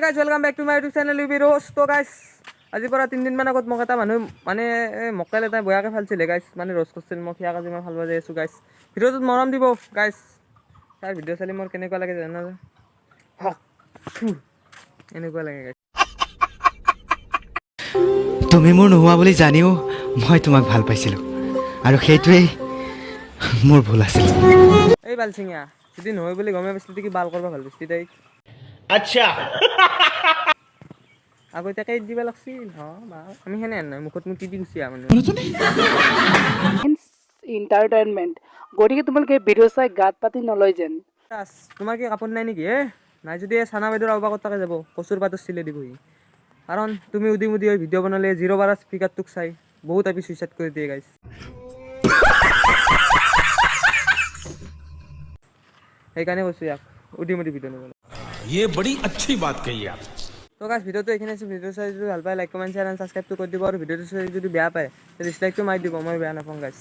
Guys welcome back to my YouTube channel ইউবি ৰোজ। তো গাইজ আজিৰ পৰা 3 দিনমান আগত মোক এটা মানুহ মানে মক্কেল এটাই বয়াকৈ ফালিছিলে গাইজ, মানে ৰ'জ কৰিছিল মোক। সিয়াক আজি মই ফালিব যাই আছোঁ গাইজ। ভিডিঅ'টোত মৰম দিব গাইজ। তাৰ ভিডিঅ' চালি মোৰ কেনেকুৱা লাগে জানা যে, এনেকুৱা লাগে গাইজ। তুমি মোৰ নোহোৱা বুলি জানিও মই তোমাক ভাল পাইছিলোঁ, আৰু সেইটোৱেই মোৰ ভুল আছিল। এই বালচিঙা, যদি নহয় বুলি গমে পাইছিলি কি বাল কৰিব ভাল পাইছিলি তাইক। अच्छा আগতীয়াকৈ দিব লাগছিল। বা আমি সেনে নহয়, মুখত মুতি দি গুচি আহ মানে। এন্টাৰটেইনমেন্ট, গতিকে তোমালোকে ভিডিঅ' চাই গাত পাতি নলয় যেন। তোমাৰ কি কাপোৰ নাই নেকি নাই যদি চানা বাইদেউৰ আওবাগত তাকে যাব কচুৰ পাতৰ চিলে দিবহি। কাৰণ তুমি উদি মুদি হৈ ভিডিঅ' বনালে 0 বাৰ স্পীকাৰটোক চাই বহুত আপি চুইচাইড কৰি দিয়ে গাইজ। সেইকাৰণে কৈছোঁ ইয়াক উদি মুদি ভিডিঅ' নবনাই। ये बड़ी अच्छी बात कही आप। তো গাইজ ভিডিঅ'টো এইখিনি আছে। ভিডিঅ' চাই যদি ভাল পায় লাইক কমেণ্ট শ্বেয়াৰ এণ্ড ছাবস্ক্ৰাইবটো কৰি দিব, আৰু ভিডিঅ'টো চাই যদি বেয়া পায় ডিছলাইকটো মাৰি দিব, মই বেয়া নাপাওঁ গাইজ।